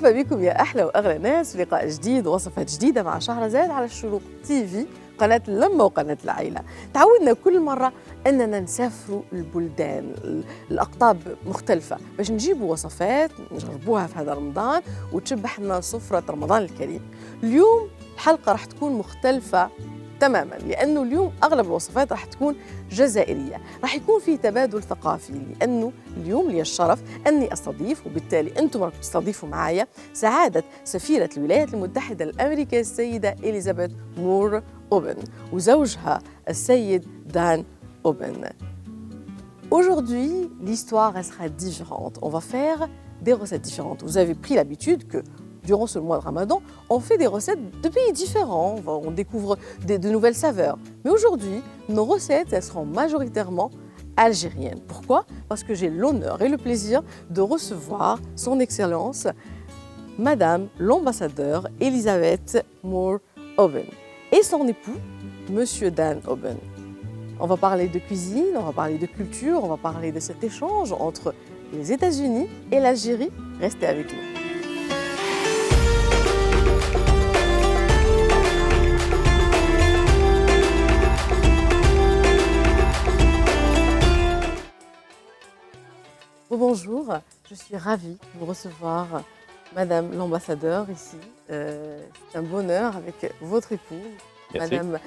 مرحبا بكم يا أحلى وأغلى ناس في لقاء جديد ووصفة جديدة مع شهرزاد على الشروق تي في قناة اللمة وقناة العائلة. تعودنا كل مرة أننا نسافروا البلدان الأقطاب مختلفة باش نجيبوا وصفات نجربوها في هذا رمضان وتشبح لنا سفرة رمضان الكريم. اليوم الحلقة راح تكون مختلفة تماما لأنه اليوم أغلب الوصفات راح تكون جزائرية، راح يكون في تبادل ثقافي لأنه اليوم لي الشرف أني أستضيف وبالتالي أنتم راح تستضيفوا معايا سعادة سفيرة الولايات المتحدة الأمريكية السيدة إليزابيث مور أوبن وزوجها السيد دان أوبن. Aujourd'hui, l'histoire sera différente. On va faire des recettes différentes. Vous avez pris l'habitude que durant ce mois de Ramadan, on fait des recettes de pays différents, on découvre de nouvelles saveurs. Mais aujourd'hui, nos recettes, elles seront majoritairement algériennes. Pourquoi? Parce que j'ai l'honneur et le plaisir de recevoir son Excellence, Madame l'ambassadeur Elisabeth Moore Oben et son époux, Monsieur Dan Oben. On va parler de cuisine, on va parler de culture, on va parler de cet échange entre les États-Unis et l'Algérie. Restez avec nous. Bonjour, je suis ravie de vous recevoir, Madame l'ambassadeur, ici. C'est un bonheur avec votre époux, Merci. Madame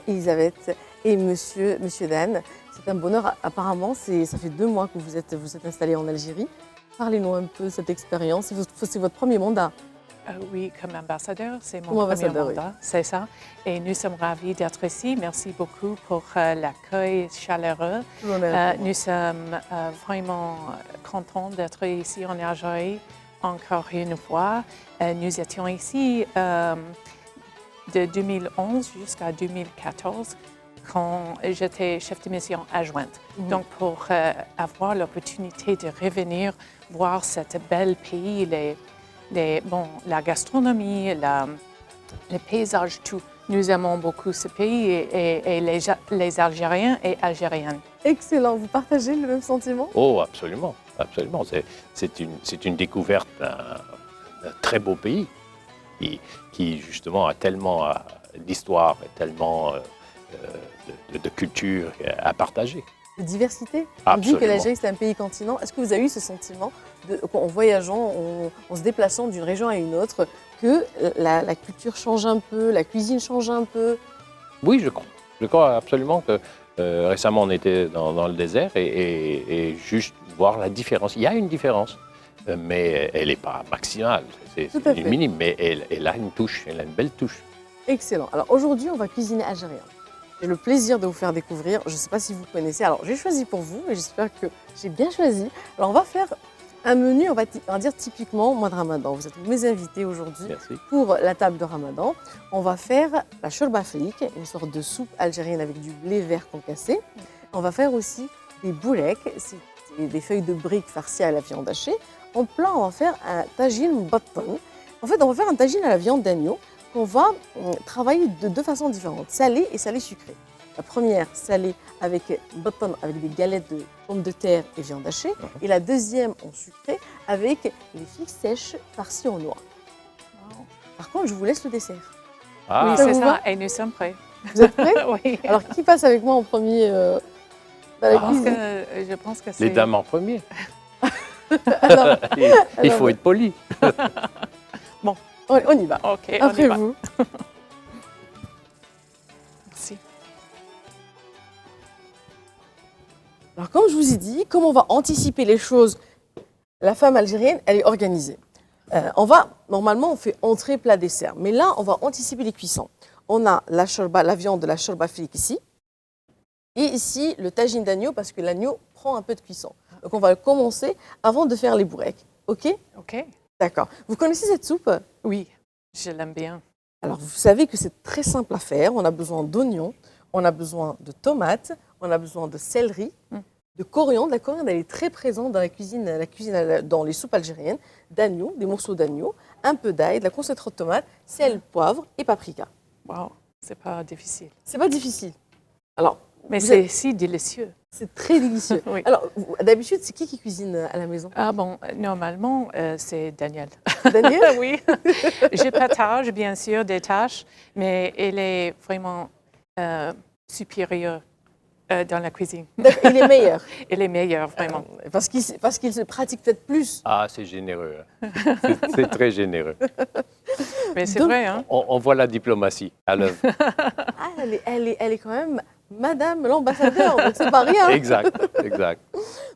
Elisabeth et Monsieur Dan. C'est un bonheur, apparemment, ça fait 2 mois que vous êtes installé en Algérie. Parlez-nous un peu de cette expérience, c'est votre premier mandat. Oui, comme ambassadeur, c'est mon Comme premier ambassadeur, mandat, c'est ça. Et nous sommes ravis d'être ici. Merci beaucoup pour l'accueil chaleureux. Nous sommes vraiment contents d'être ici en Algérie encore une fois. Nous étions ici de 2011 jusqu'à 2014 quand j'étais chef de mission adjointe. Donc pour avoir l'opportunité de revenir voir ce bel pays, la gastronomie, les paysages, tout. Nous aimons beaucoup ce pays et les Algériens et Algériennes. Excellent, vous partagez le même sentiment? Oh, absolument, absolument. C'est une découverte d'un très beau pays qui justement a tellement d'histoire et tellement de culture à partager. De diversité. Absolument. On dit que l'Algérie c'est un pays continent. Est-ce que vous avez eu ce sentiment en voyageant, en se déplaçant d'une région à une autre, que la culture change un peu, la cuisine change un peu? Oui, je crois. Je crois absolument que récemment on était dans le désert et juste voir la différence. Il y a une différence, mais elle n'est pas maximale. C'est minime, mais elle a une touche, elle a une belle touche. Excellent. Alors aujourd'hui, on va cuisiner algérien. J'ai le plaisir de vous faire découvrir. Je ne sais pas si vous connaissez. Alors j'ai choisi pour vous et j'espère que j'ai bien choisi. Alors on va faire un menu, on va dire typiquement au mois de Ramadan. Vous êtes mes invités aujourd'hui pour la table de Ramadan. On va faire la shorba frik, une sorte de soupe algérienne avec du blé vert concassé. On va faire aussi des boureks, c'est des feuilles de briques farcies à la viande hachée. En plat, on va faire un tagine battan. En fait, on va faire un tagine à la viande d'agneau qu'on va travailler de 2 façons différentes, salée et salée sucrée. La première, salée avec battan, avec des galettes de pommes de terre et viande hachée. Et la deuxième, en sucré, avec les figues sèches farcies en noix. Wow. Par contre, je vous laisse le dessert. Ah. Oui, c'est ça, et nous sommes prêts. Vous êtes prêts? Oui. Alors, qui passe avec moi en premier dans la cuisine? Je pense que c'est... Les dames en premier. Alors, il faut être poli. Bon, on y va. OK, après on y va. vous. Merci. Alors, comme je vous ai dit, comme on va anticiper les choses, la femme algérienne, elle est organisée. Normalement, on fait entrée, plat, dessert. Mais là, on va anticiper les cuissons. On a la viande de la shorba frik ici. Et ici, le tagine d'agneau, parce que l'agneau prend un peu de cuisson. Donc, on va commencer avant de faire les boureks. OK? OK. D'accord. Vous connaissez cette soupe? Oui, je l'aime bien. Alors, vous savez que c'est très simple à faire. On a besoin d'oignons, on a besoin de tomates, on a besoin de céleri, de coriandre. La coriandre, elle est très présente dans la cuisine dans les soupes algériennes. D'agneau, des morceaux d'agneau, un peu d'ail, de la concentrée de tomate, sel, poivre et paprika. Wow, c'est pas difficile. C'est pas difficile. Alors, Mais c'est si délicieux. C'est très délicieux. Oui. Alors, d'habitude, c'est qui cuisine à la maison? Ah bon, normalement, c'est Daniel. Daniel? Oui. Je partage, bien sûr, des tâches, mais elle est vraiment supérieure dans la cuisine. Il est meilleur. Elle est meilleure, vraiment. Parce qu'il se pratique peut-être plus. Ah, c'est généreux. C'est très généreux. Mais c'est Donc- vrai, hein? On voit la diplomatie à l'œuvre. Ah, elle est quand même Madame l'ambassadeur, donc c'est pas rien. Exact, exact.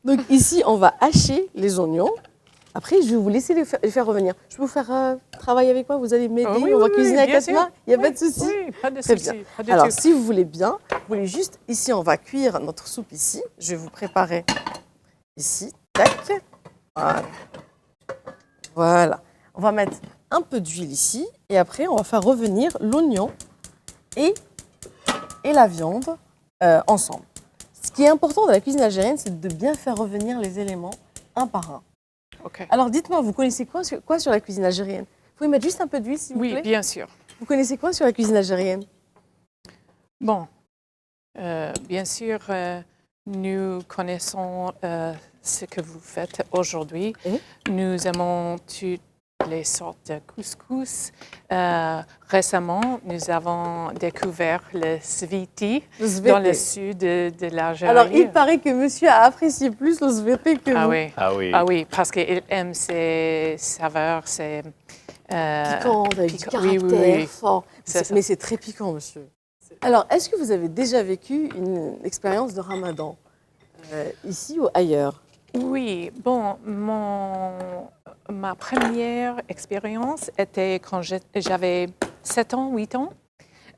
Donc ici, on va hacher les oignons. Après, je vais vous laisser les faire revenir. Je peux vous faire travailler avec moi? Vous allez m'aider? Ah oui, on va oui, cuisiner à bien quatre sûr. mains? Il n'y a Oui, pas de souci? Oui, pas de Très souci. bien. Pas de Alors, tout. si vous voulez bien, vous voulez juste, ici, on va cuire notre soupe ici. Je vais vous préparer ici. Tac. Voilà. Voilà. On va mettre un peu d'huile ici. Et après, on va faire revenir l'oignon et la viande ensemble. Ce qui est important dans la cuisine algérienne, c'est de bien faire revenir les éléments un par un. OK. Alors, dites-moi, vous connaissez quoi sur la cuisine algérienne? Vous pouvez mettre juste un peu d'huile, s'il vous Oui, plaît? bien sûr. Vous connaissez quoi sur la cuisine algérienne? Bon, bien sûr, nous connaissons ce que vous faites aujourd'hui. Oui. Nous aimons toutes les sortes de couscous. Récemment, nous avons découvert le sviti Le dans le svete. sud de l'Algérie. Alors, il paraît que monsieur a apprécié plus le svete que Ah vous. oui. Ah oui. Ah oui, parce qu'il aime ses saveurs, ses... Piquant, avec du piquant. caractère Oui, oui, oui. fort. C'est ça. Mais c'est très piquant, monsieur. Alors, est-ce que vous avez déjà vécu une expérience de ramadan ici ou ailleurs? Oui, bon, ma première expérience était quand j'avais 7 ans, 8 ans.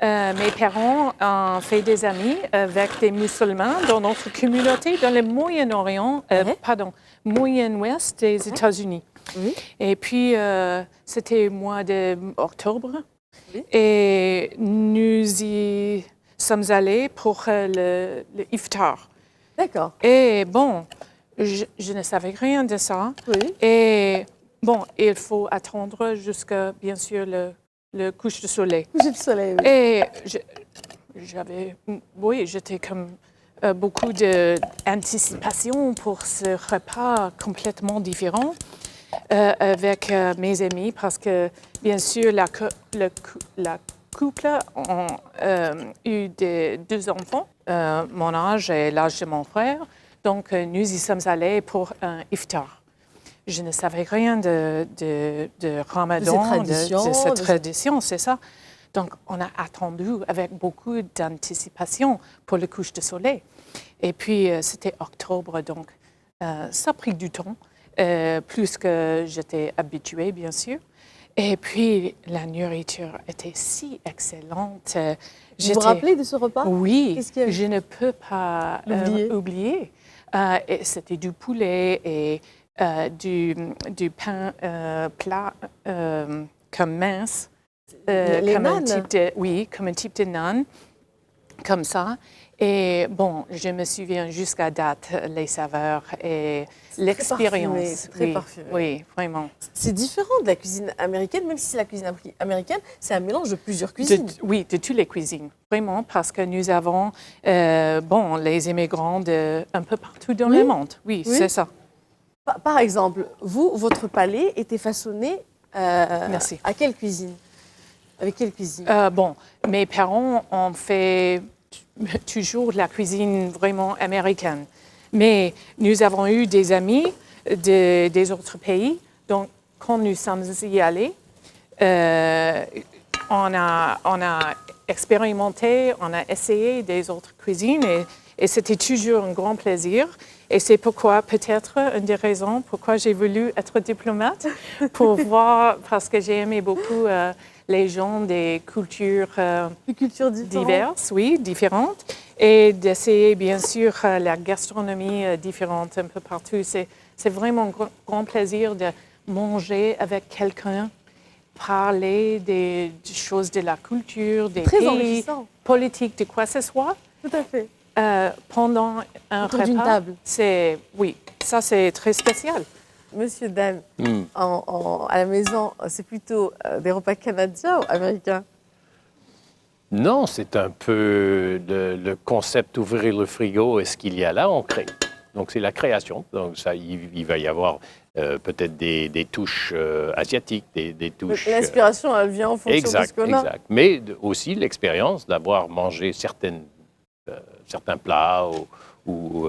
Mes parents ont fait des amis avec des musulmans dans notre communauté dans le Moyen-Orient, Moyen-Ouest des États-Unis. Oui. Et puis, c'était au mois d'octobre. Oui. Et nous y sommes allés pour le iftar. D'accord. Et bon, je ne savais rien de ça. Oui. Et bon, il faut attendre jusqu'à, bien sûr, le couche de soleil. Coucher de soleil, oui. Et j'étais comme beaucoup d'anticipation pour ce repas complètement différent avec mes amis parce que, bien sûr, la couple ont eu deux enfants, mon âge et l'âge de mon frère. Donc, nous y sommes allés pour un iftar. Je ne savais rien de Ramadan, de cette tradition, c'est ça. Donc, on a attendu avec beaucoup d'anticipation pour le couche de soleil. Et puis, c'était octobre, donc ça a pris du temps, plus que j'étais habituée, bien sûr. Et puis, la nourriture était si excellente. Vous vous rappelez de ce repas? Oui, Qu'est-ce qu'il y avait? je ne peux pas oublier. C'était du poulet et du pain plat comme mince. Les comme un nanes? comme un type de naan, comme ça. Et bon, je me souviens jusqu'à date les saveurs et l'expérience. C'est très parfumé. Oui, vraiment. C'est différent de la cuisine américaine, même si c'est la cuisine américaine, c'est un mélange de plusieurs cuisines. Oui, de toutes les cuisines, vraiment, parce que nous avons les immigrants un peu partout dans le monde. Oui, c'est ça. Par exemple, votre palais était façonné Merci. à quelle cuisine? Avec quelle cuisine? Mes parents ont fait toujours la cuisine vraiment américaine. Mais nous avons eu des amis des autres pays. Donc, quand nous sommes y allés, on a expérimenté, on a essayé des autres cuisines et c'était toujours un grand plaisir. Et c'est pourquoi, peut-être, une des raisons pourquoi j'ai voulu être diplomate, pour voir, parce que j'ai aimé beaucoup les gens des cultures diverses, oui, différentes, et d'essayer, bien sûr, la gastronomie différente un peu partout. C'est vraiment un grand plaisir de manger avec quelqu'un, parler des choses de la culture, des pays, politiques, de quoi que ce soit. Tout à fait. Pendant un autour repas, d'une table. Oui, ça c'est très spécial. Monsieur Dan, à la maison, c'est plutôt des repas canadiens ou américains? Non, c'est un peu le concept ouvrir le frigo et ce qu'il y a là, on crée. Donc c'est la création. Donc ça, il va y avoir peut-être des touches asiatiques, des touches. L'inspiration, elle vient en fonction de ce Exact, qu'on a. exact. Mais aussi l'expérience d'avoir mangé certains plats ou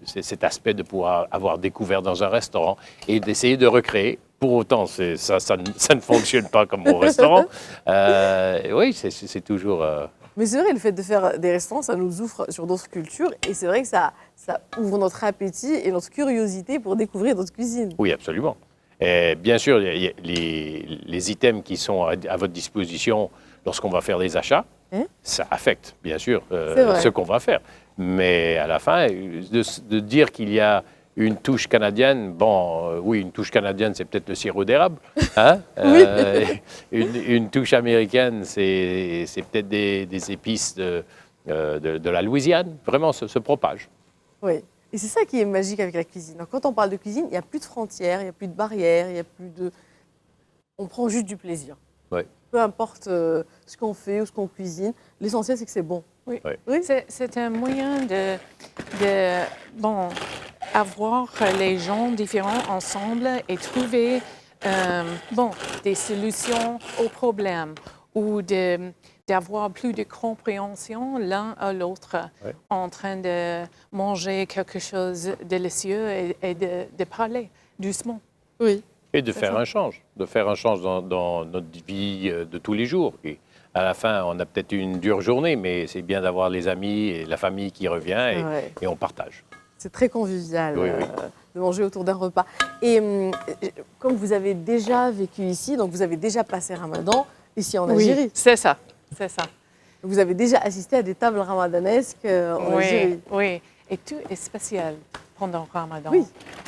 cet aspect de pouvoir avoir découvert dans un restaurant et d'essayer de recréer. Pour autant, ça ne fonctionne pas comme au restaurant. Oui, c'est toujours... Mais c'est vrai, le fait de faire des restaurants, ça nous ouvre sur d'autres cultures. Et c'est vrai que ça ouvre notre appétit et notre curiosité pour découvrir d'autres cuisines. Oui, absolument. Et bien sûr, il y a les items qui sont à votre disposition lorsqu'on va faire des achats, ça affecte, bien sûr, ce qu'on va faire. Mais à la fin, de dire qu'il y a une touche canadienne, bon, oui, une touche canadienne, c'est peut-être le sirop d'érable. Hein? Une touche américaine, c'est peut-être des épices de la Louisiane. Vraiment, se propage. Oui. Et c'est ça qui est magique avec la cuisine. Donc, quand on parle de cuisine, il n'y a plus de frontières, il n'y a plus de barrières, il n'y a plus de... On prend juste du plaisir. Oui. Peu importe ce qu'on fait ou ce qu'on cuisine, l'essentiel, c'est que c'est bon. Oui. Oui. C'est un moyen de avoir les gens différents ensemble et trouver des solutions aux problèmes ou d'avoir plus de compréhension l'un à l'autre en train de manger quelque chose de délicieux et de parler doucement. Oui. Et de faire un change, dans notre vie de tous les jours. Et à la fin, on a peut-être une dure journée, mais c'est bien d'avoir les amis et la famille qui revient et on partage. C'est très convivial oui. De manger autour d'un repas. Et comme vous avez déjà vécu ici, donc vous avez déjà passé Ramadan ici en Algérie. Oui, c'est ça. Vous avez déjà assisté à des tables ramadanesques en Algérie. Oui, et tout est spécial pendant Ramadan. Oui.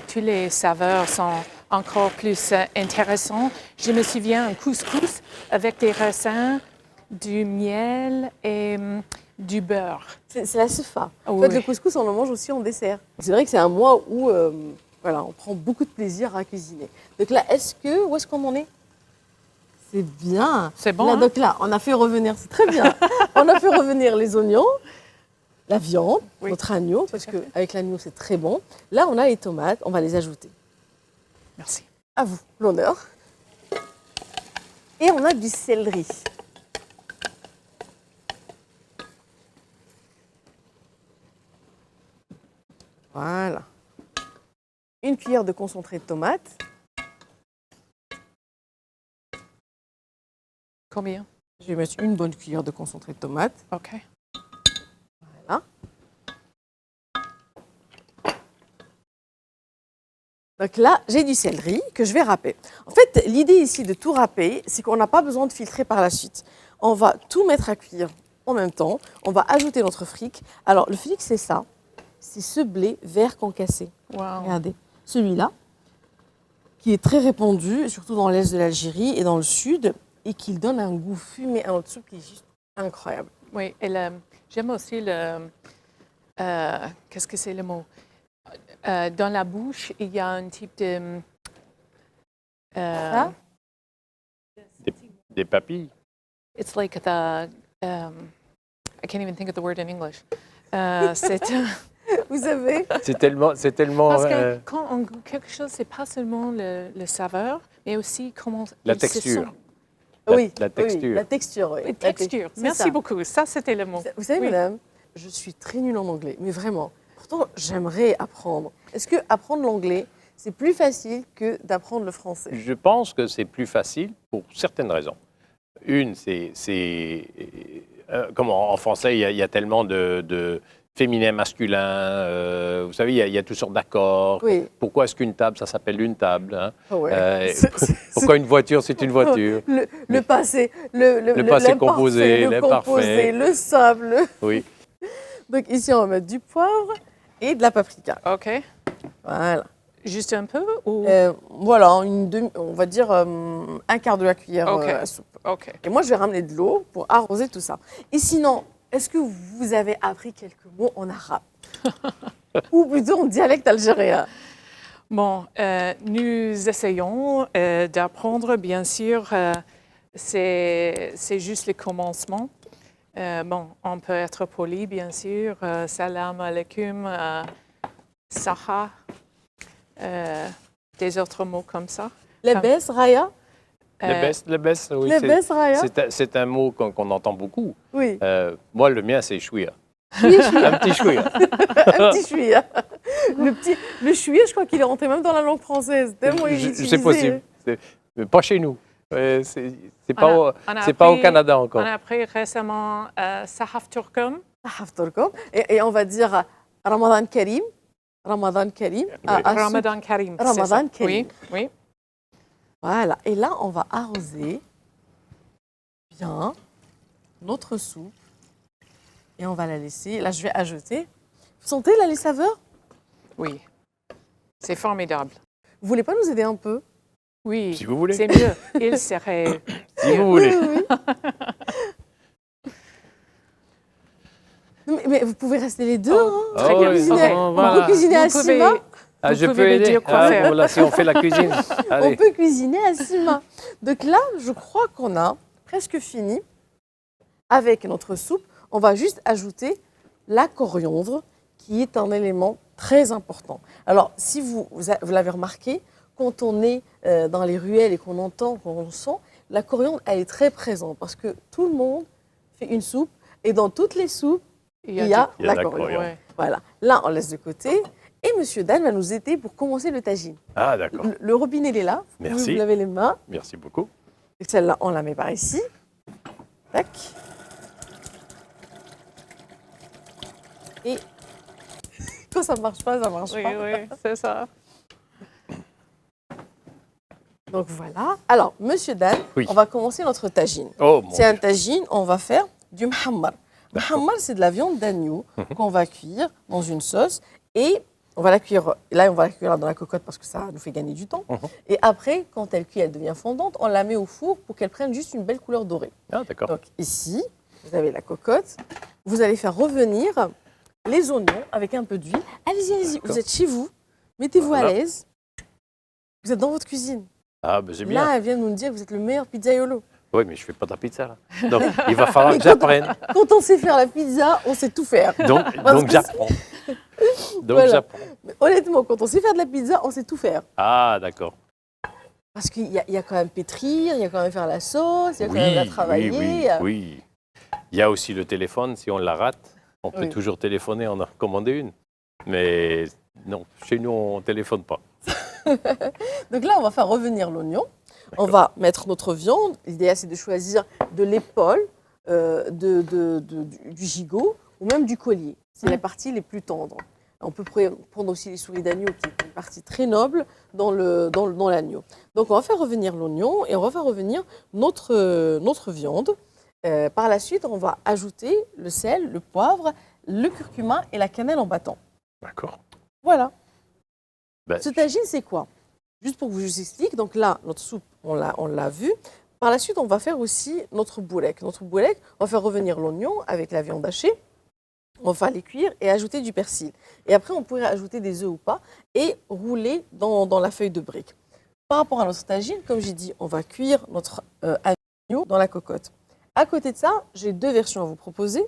Toutes les saveurs sont encore plus intéressantes. Je me souviens un couscous avec des raisins, du miel et du beurre. C'est la sefa. En Oui. fait, le couscous, on le mange aussi en dessert. C'est vrai que c'est un mois où on prend beaucoup de plaisir à cuisiner. Donc là, où est-ce qu'on en est? C'est bien. C'est bon, là, hein? Donc là, on a fait revenir, c'est très bien. On a fait revenir les oignons, la viande, notre agneau, parce qu'avec l'agneau, c'est très bon. Là, on a les tomates, on va les ajouter. Merci. À vous, l'honneur. Et on a du céleri. Voilà. Une cuillère de concentré de tomate. Combien? Je vais mettre une bonne cuillère de concentré de tomate. OK. Voilà. Donc là, j'ai du céleri que je vais râper. En fait, l'idée ici de tout râper, c'est qu'on n'a pas besoin de filtrer par la suite. On va tout mettre à cuire en même temps. On va ajouter notre fric. Alors, le fric, c'est ça. C'est ce blé vert concassé. Wow. Regardez, celui-là, qui est très répandu, surtout dans l'est de l'Algérie et dans le sud, et qui donne un goût fumé à notre soupe qui est juste incroyable. Oui, et j'aime aussi qu'est-ce que c'est le mot? Dans la bouche, il y a un type de... Ça? Des papilles. It's like I can't even think of the word in English. Vous savez, C'est tellement... Parce que quand on goûte quelque chose, c'est pas seulement le saveur, mais aussi comment La il se texture. sent. La texture. Oui, la texture, oui. La texture. C'est Merci ça. beaucoup. Ça, c'était le mot. Vous savez, Oui. madame, je suis très nulle en anglais, mais vraiment. Pourtant, j'aimerais apprendre. Est-ce que apprendre l'anglais, c'est plus facile que d'apprendre le français? Je pense que c'est plus facile pour certaines raisons. Une, comme en français, il y a tellement de féminin, masculin. Vous savez, il y a toutes sortes d'accords. Oui. Pourquoi est-ce qu'une table, ça s'appelle une table, hein? Ouais. Pourquoi une voiture, c'est une voiture? Le passé, le passé l'imparfait, composé, le l'imparfait. composé, le sable. Oui. Donc ici, on va mettre du poivre et de la paprika. OK. Voilà. Juste un peu ou... Voilà, on va dire un quart de la cuillère OK. à soupe. OK. Et moi, je vais ramener de l'eau pour arroser tout ça. Et sinon, est-ce que vous avez appris quelques mots en arabe? Ou plutôt en dialecte algérien? Bon, nous essayons d'apprendre, bien sûr, c'est juste le commencement. Bon, on peut être poli, bien sûr. Salam alaikum, saha, des autres mots comme ça. Lebes, Raya. Lebes, oui. Lebes, Raya. C'est un mot qu'on entend beaucoup. Oui. Moi, le mien, c'est chouïa. Chouïa. Un petit chouïa. Un petit chouïa. Le chouïa, je crois qu'il est rentré même dans la langue française. Tellement il est utilisé. C'est possible. Mais pas chez nous. C'est pas au Canada encore. On a appris récemment Sahaf Turkum. Sahaf Turkum. Et on va dire Ramadan Karim. Ramadan Karim. Ramadan Karim. Ramadan Karim. Oui. Voilà. Et là, on va arroser bien notre soupe. Et on va la laisser. Là, je vais ajouter. Vous sentez là les saveurs? Oui. C'est formidable. Vous voulez pas nous aider un peu? Oui. Si vous voulez. C'est mieux. Il serait. Si vous voulez. Oui. Mais vous pouvez rester les deux. Très bien. Cuisiner. Okay. On peut cuisiner à Sima. Je pouvez peux me aider. dire quoi faire. Voilà, si on fait la cuisine. Allez. On peut cuisiner à Sima. Donc là, je crois qu'on a presque fini avec notre soupe. On va juste ajouter la coriandre, qui est un élément très important. Alors, si vous l'avez remarqué, quand on est dans les ruelles et qu'on entend, qu'on sent, la coriandre, elle est très présente parce que tout le monde fait une soupe et dans toutes les soupes, il y a la coriandre. Ouais. Voilà. Là, on laisse de côté. Et M. Dan va nous aider pour commencer le tagine. Ah, d'accord. Le robinet, il est là. Merci. Vous lavez les mains. Merci beaucoup. Et celle-là, on la met par ici. Tac. Et quand ça ne marche pas, ça ne marche pas. Oui, c'est ça. Donc voilà. Alors, Monsieur Dan, Oui. on va commencer notre tagine. Oh, mon C'est un Dieu. tagine, on va faire du muhammar. Muhammar, c'est de la viande d'agneau qu'on va cuire dans une sauce et on va la cuire. Là, on va la cuire dans la cocotte parce que ça nous fait gagner du temps. Et après, quand elle cuit, elle devient fondante, on la met au four pour qu'elle prenne juste une belle couleur dorée. Ah, d'accord. Donc ici, vous avez la cocotte. Vous allez faire revenir les oignons avec un peu d'huile. Allez-y, allez-y. D'accord. Vous êtes chez vous. Mettez-vous Voilà. à l'aise. Vous êtes dans votre cuisine. Ah, ben c'est bien. Là, elle vient de nous dire que vous êtes le meilleur pizzaiolo. Oui, mais je ne fais pas de la pizza, là. Donc, il va falloir que j'apprenne. Quand on sait faire la pizza, on sait tout faire. Donc que j'apprends. Donc, Voilà. j'apprends. Mais honnêtement, quand on sait faire de la pizza, on sait tout faire. Ah, d'accord. Parce qu'il y a quand même pétrir, il y a quand même faire la sauce, il y a quand même la travailler. oui. Il y a aussi le téléphone, si on la rate, on peut Oui. toujours téléphoner, en commander une. Mais non, chez nous, on ne téléphone pas. Donc là, on va faire revenir l'oignon. On va mettre notre viande. L'idéal, c'est de choisir de l'épaule, du gigot ou même du collier. C'est les parties les plus tendres. On peut prendre aussi les souris d'agneau, qui est une partie très noble dans l'agneau. Donc, on va faire revenir l'oignon et on va faire revenir notre viande. Par la suite, on va ajouter le sel, le poivre, le curcuma et la cannelle en battant. D'accord. Voilà. Ben, Ce tagine, c'est quoi? Juste pour que je vous explique, donc là, notre soupe, on l'a vu. Par la suite, on va faire aussi notre boulek. Notre boulek, on va faire revenir l'oignon avec la viande hachée. On va les cuire et ajouter du persil. Et après, on pourrait ajouter des œufs ou pas et rouler dans la feuille de brique. Par rapport à notre tagine, comme j'ai dit, on va cuire notre agneau dans la cocotte. À côté de ça, j'ai deux versions à vous proposer.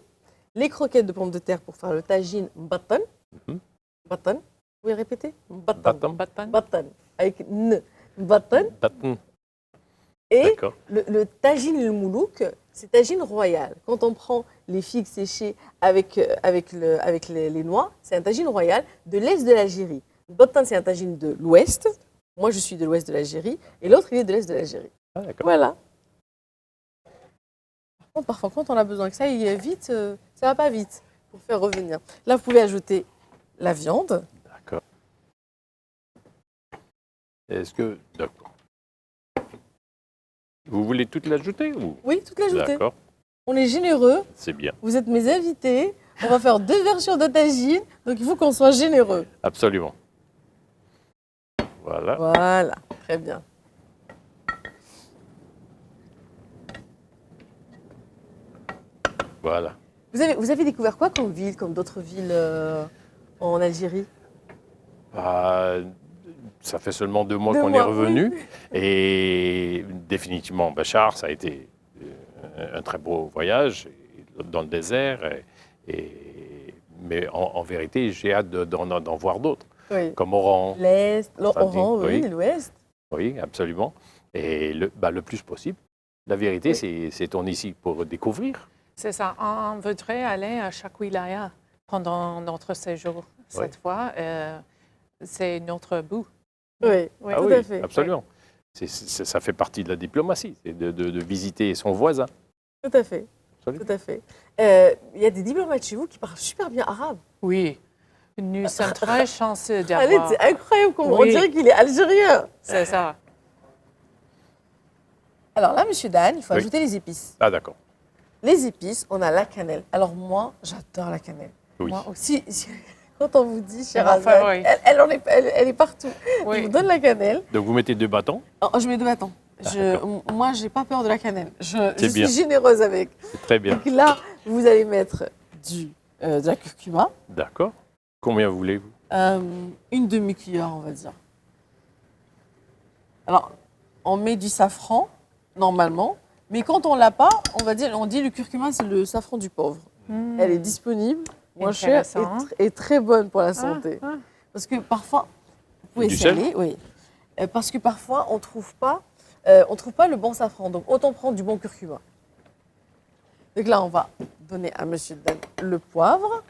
Les croquettes de pommes de terre pour faire le tagine batan. Batan. Vous pouvez répéter? Batan. Batan. Batan. Avec n. Batan. Batan. Et D'accord. le tagine le moulouk, c'est tagine royal. Quand on prend les figues séchées avec les noix, c'est un tagine royal de l'est de l'Algérie. Batan, c'est un tagine de l'ouest. Moi, je suis de l'ouest de l'Algérie. Et l'autre, il est de l'est de l'Algérie. Ah, d'accord. Voilà. Parfois, quand on a besoin que ça aille vite, ça va pas vite pour faire revenir. Là, vous pouvez ajouter la viande. D'accord. Est-ce que... D'accord. Vous voulez toute l'ajouter ou... Oui, toute l'ajouter. D'accord, On est généreux. c'est bien. Vous êtes mes invités. On va faire deux versions de tagine. Donc, il faut qu'on soit généreux. Absolument. Voilà. Voilà. Très bien. Voilà. Vous avez découvert quoi comme ville, comme d'autres villes en Algérie? ça fait seulement 2 mois 2 qu'on est mois, revenu. oui. Et définitivement, Bachar, ça a été un très beau voyage dans le désert. Mais en vérité, j'ai hâte d'en voir d'autres, Oui. comme Oran. L'Est, Samedi, l'Oran, oui, oui. l'Ouest. Oui, absolument. Et le plus possible. La vérité, c'est on est ici pour découvrir. C'est ça. On voudrait aller à chaque wilaya pendant notre séjour. Cette fois, c'est notre bout. Oui, Oui. Ah tout oui, à fait. absolument. Ça fait partie de la diplomatie, c'est de visiter son voisin. Tout à fait. Absolument. Tout à fait. Il y a des diplomates chez vous qui parlent super bien arabe. Oui. Nous sommes très chanceux Khaled, d'avoir. c'est incroyable, on Oui. dirait qu'il est algérien. C'est ça. Alors là, monsieur Dan, il faut Oui. ajouter les épices. Ah d'accord. Les épices, on a la cannelle. Alors moi, j'adore la cannelle. Oui. Moi aussi. Quand on vous dit, C'est chère ma Azad, favorite. elle est partout. Je Oui. vous donne la cannelle. Donc vous mettez 2 bâtons, Oh, je mets 2 bâtons. d'accord. Moi, j'ai pas peur de la cannelle. Je C'est suis bien. généreuse avec. c'est très bien. Donc là, vous allez mettre de la curcuma, D'accord. Combien voulez-vous? une demi-cuillère, on va dire. Alors, on met du safran, normalement, mais quand on l'a pas, on dit le curcuma, c'est le safran du pauvre. Elle est disponible, moins chère Intéressant. et très bonne pour la santé. Ah. Parce que parfois, vous pouvez Du sel? essayer, oui. Parce que parfois, on trouve pas le bon safran. Donc, autant prendre du bon curcuma. Donc là, on va donner à Monsieur Dan le poivre.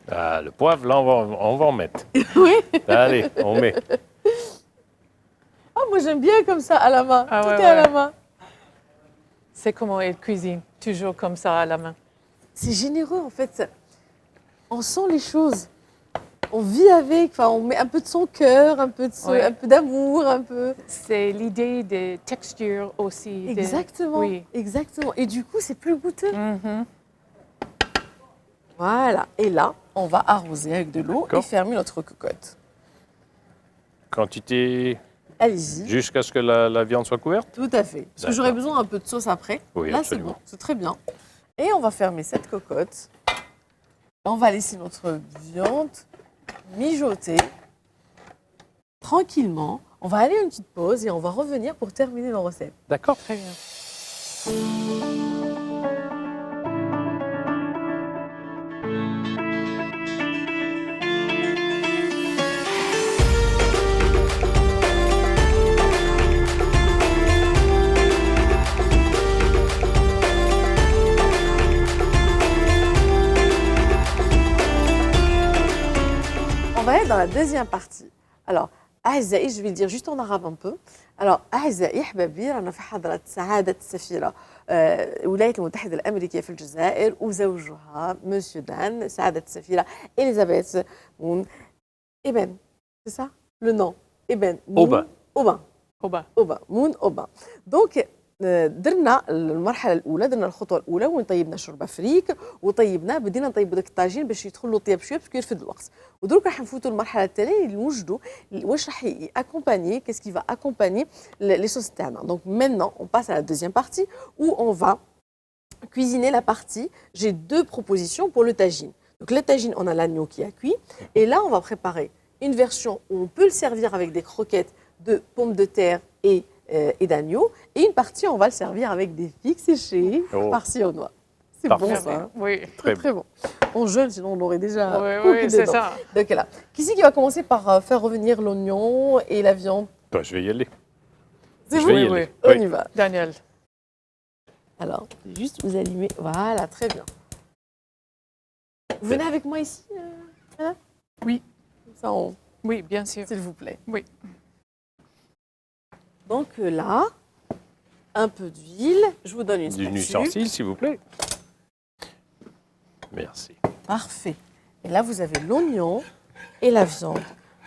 Ah, le poivre, là, on va en mettre. Oui. Allez, on met. Ah, moi, j'aime bien comme ça, à la main. Ah Tout ouais, est à la ouais. main. C'est comment elle cuisine, toujours comme ça à la main. C'est généreux, en fait. On sent les choses. On vit avec, enfin, on met un peu de son cœur, un peu d'amour, un peu. C'est l'idée de texture aussi. Exactement. Oui. Exactement. Et du coup, c'est plus goûteux. Mhm. Voilà. Et là, on va arroser avec de l'eau et D'accord. fermer notre cocotte. Quantité Allez-y. jusqu'à ce que la viande soit couverte? Tout à fait. Parce que j'aurai besoin un peu de sauce après. Oui, Là, c'est absolument. bon. C'est très bien. Et on va fermer cette cocotte. On va laisser notre viande mijoter tranquillement. On va aller à une petite pause et on va revenir pour terminer nos recettes. D'accord. Très bien. On va être dans la deuxième partie. Alors, أعزائي, je vais le dire juste en arabe un peu. Alors, أعزائي أحبابي رانا في حضرة سعادة السفيرة الولايات المتحدة الأمريكية في الجزائر وزوجها مسيو دان سعادة السفيرة إليزابيث مون إبن. C'est ça le nom إبن Aubin. Aubin. Oba. أوبا مون أوبا دونك درنا المرحله الاولى، درنا الخطوه الاولى وين طيبنا شوربه فريك وطيبنا بدينا نطيبوا داك الطاجين باش يدخل له طياب شويه باش يرفد الوقت. ودروك راح نفوتوا المرحله الثانيه اللي نوجدوا واش راح اكومباني كيس كي فا اكومباني لي صوص تاعنا. دونك maintenant on passe à la deuxième partie où on va cuisiner la partie. J'ai 2 propositions pour le tagine. Donc le tagine, on a l'agneau qui a cuit et là on va préparer une version où on peut le servir avec des croquettes de pommes de terre et d'agneau. Et une partie, on va le servir avec des figues séchées Oh. par-ci au noix. C'est Parfait. bon ça. Hein. Oui. Très Très bon. On jeûne, sinon on l'aurait déjà. Oui, cooké oui, c'est dedans. ça. Donc là, qui c'est qui va commencer par faire revenir l'oignon et la viande? Bah, je vais y aller. C'est Je vous vais y Oui, aller. On Oui. y va. Daniel. Alors, je vais juste vous allumer. Voilà, très bien. Vous venez avec moi ici, madame? Oui. Ça, Oui, bien sûr. s'il vous plaît. Oui. Donc là, un peu d'huile. Je vous donne une D'une spatule. ustensile, s'il vous plaît. Merci. Parfait. Et là, vous avez l'oignon et la viande.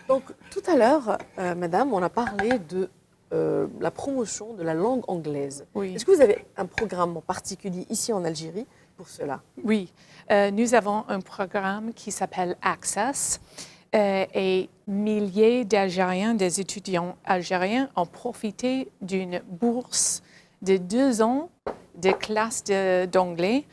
Donc, tout à l'heure, madame, on a parlé de la promotion de la langue anglaise. Oui. Est-ce que vous avez un programme en particulier ici en Algérie pour cela? Oui, nous avons un programme qui s'appelle Access et milliers d'Algériens, des étudiants algériens ont profité d'une bourse de 2 ans de classe d'anglais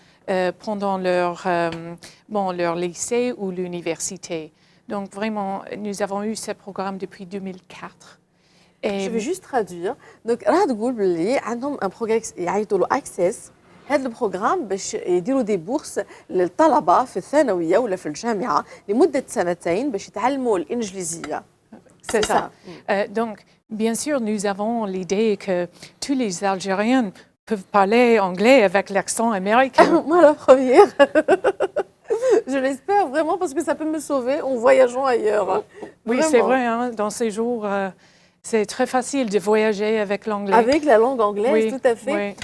pendant leur lycée ou l'université. Donc, vraiment, nous avons eu ce programme depuis 2004. Je vais juste traduire. Donc, راح تقول باللي عندهم un programme يعيطوا له Access. هذا البروغرام باش يديروا دي بورس للطلبة في الثانوية ولا في الجامعة لمدة 2 باش يتعلموا الإنجليزية. C'est ça. Donc, bien sûr, nous avons l'idée que tous les Algériens peuvent parler anglais avec l'accent américain. Moi, la première. Je l'espère vraiment parce que ça peut me sauver en voyageant ailleurs. Oui, c'est vrai. Hein, dans ces jours, c'est très facile de voyager avec l'anglais. Avec la langue anglaise, oui, tout à fait. Oui.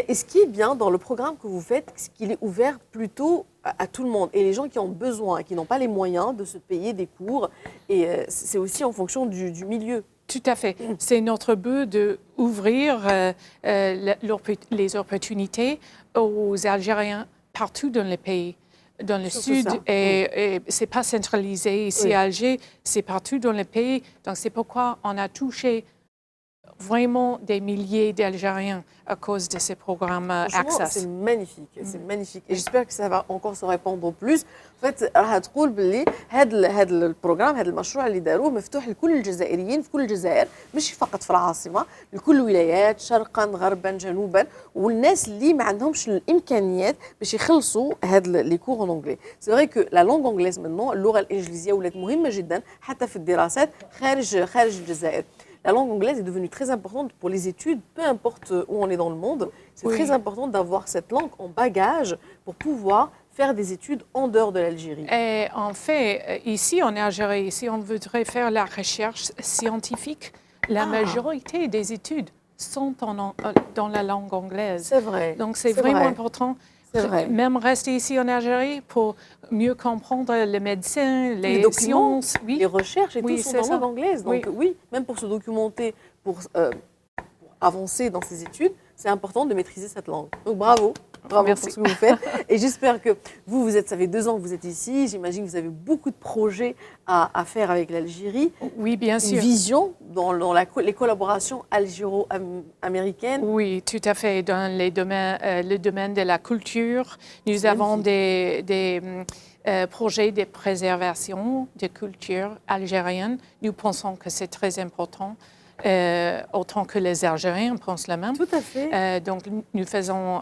Et ce qui est bien dans le programme que vous faites, c'est qu'il est ouvert plutôt à tout le monde. Et les gens qui ont besoin, qui n'ont pas les moyens de se payer des cours. Et c'est aussi en fonction du milieu. Tout à fait. C'est notre but d'ouvrir les opportunités aux Algériens partout dans le pays. Dans le sud, et ce n'est pas centralisé ici à Alger, c'est partout dans le pays. Donc, c'est pourquoi on a touché vraiment des milliers d'Algériens à cause de ces programmes Access. C'est magnifique, c'est magnifique. Et j'espère que ça va encore se répandre plus. En fait, راح تقول باللي هذا البروغرام هذا المشروع اللي داروه مفتوح لكل الجزائريين في كل الجزائر مش فقط في العاصمة لكل الولايات شرقا غربا جنوبا والناس اللي ما عندهمش الإمكانيات باش يخلصوا هاد لي كور en anglais. C'est vrai que la langue anglaise maintenant اللغة الإنجليزية ولات مهمة جدا حتى في الدراسات خارج الجزائر. La langue anglaise est devenue très importante pour les études, peu importe où on est dans le monde. C'est très important d'avoir cette langue en bagage pour pouvoir faire des études en dehors de l'Algérie. Et en fait, ici en Algérie, si on voudrait faire la recherche scientifique, la majorité des études sont dans la langue anglaise. C'est vrai. Donc c'est vraiment important. Vrai. Même rester ici en Algérie pour mieux comprendre les médecins, les sciences, les recherches et tout sont en langue anglaise. Donc oui, même pour se documenter, pour avancer dans ses études, c'est important de maîtriser cette langue. Donc bravo. Bravo pour ce que vous faites. Et j'espère que ça fait 2 ans que vous êtes ici. J'imagine que vous avez beaucoup de projets à faire avec l'Algérie. Oui, bien sûr. Une vision dans les collaborations algéro-américaines. Oui, tout à fait. Dans le domaine de la culture, nous avons des projets de préservation de culture algérienne. Nous pensons que c'est très important. Autant que les Algériens pensent la même. Tout à fait. Donc, nous faisons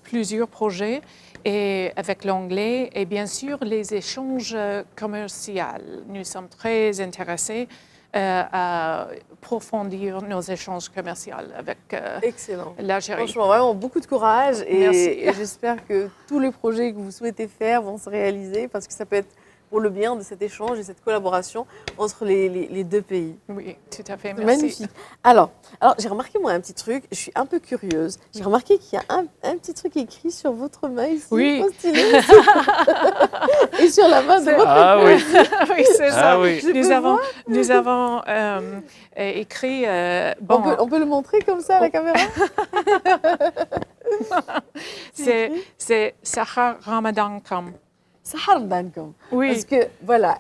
plusieurs projets et avec l'anglais et bien sûr les échanges commerciaux. Nous sommes très intéressés à approfondir nos échanges commerciaux avec l'Algérie. Franchement, vraiment beaucoup de courage et j'espère que tous les projets que vous souhaitez faire vont se réaliser parce que ça peut être pour le bien de cet échange et cette collaboration entre les 2 pays. Oui, tout à fait, merci. Magnifique. Alors j'ai remarqué moi un petit truc, je suis un peu curieuse. J'ai remarqué qu'il y a un petit truc écrit sur votre main ici. Oui. Et sur la main de votre épouse. Oui, oui c'est ça. Ah, oui. Nous avons écrit... bon. On peut le montrer comme ça à la caméra. C'est Sahar Ramadankum. صحة رمضانكم. باسكو فوالا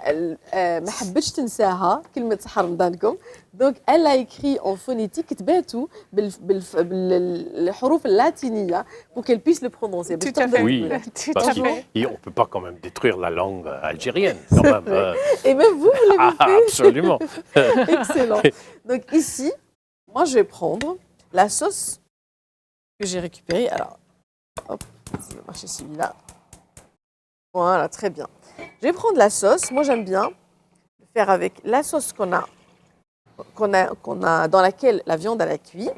ما حبتش تنساها كلمة صحة رمضانكم دونك elle a écrit en phonétique كتباتو بالحروف اللاتينية pour qu'elle puisse le prononcer. Tout à fait. Oui, parce qu'on ne peut pas quand même détruire la langue algérienne. Quand même. Et même vous l'avez fait. Absolument. Excellent. Donc ici, moi je vais prendre la sauce que j'ai récupérée. Alors, hop, ça va marcher celui-là. Voilà, très bien. Je vais prendre la sauce. Moi, j'aime bien le faire avec la sauce qu'on a dans laquelle la viande a cuit.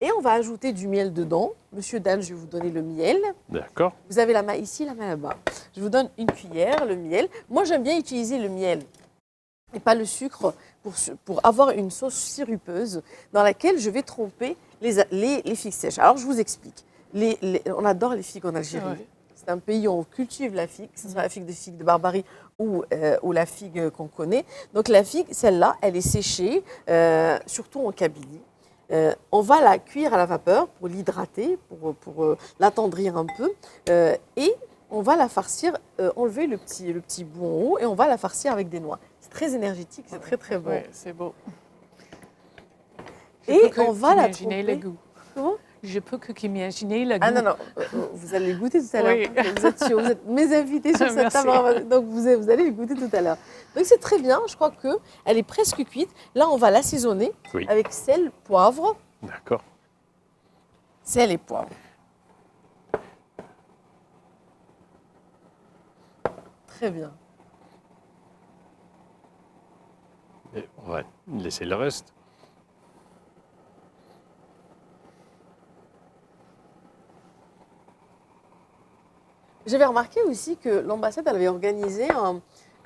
Et on va ajouter du miel dedans. Monsieur Dan, je vais vous donner le miel. D'accord. Vous avez la main ici, la main là-bas. Je vous donne une cuillère, le miel. Moi, j'aime bien utiliser le miel et pas le sucre pour avoir une sauce sirupeuse dans laquelle je vais tremper les figues sèches. Alors, je vous explique. On adore les figues en Algérie. Ouais. C'est un pays où on cultive la figue, que ce soit la figue de Barbarie ou la figue qu'on connaît. Donc la figue, celle-là, elle est séchée, surtout en Kabylie. On va la cuire à la vapeur pour l'hydrater, pour l'attendrir un peu. Et on va la farcir, enlever le petit bout en haut et on va la farcir avec des noix. C'est très énergétique, c'est très très bon. Ouais, c'est beau. Et on va la tremper. Le goût. Comment ? je peux que qu'imaginer le goût. Ah non, vous allez le goûter tout à l'heure. Oui. Vous êtes sûrs, vous êtes mes invités sur cette Merci. table. Donc vous allez le goûter tout à l'heure. Donc c'est très bien, je crois qu'elle est presque cuite. Là, on va l'assaisonner avec sel, poivre. D'accord. Sel et poivre. Très bien. Et on va laisser le reste. J'avais remarqué aussi que l'ambassade elle avait organisé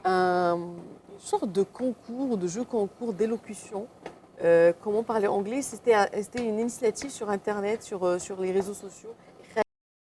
une sorte de concours, de jeu concours d'élocution. Comment parler anglais. C'était une initiative sur Internet, sur les réseaux sociaux.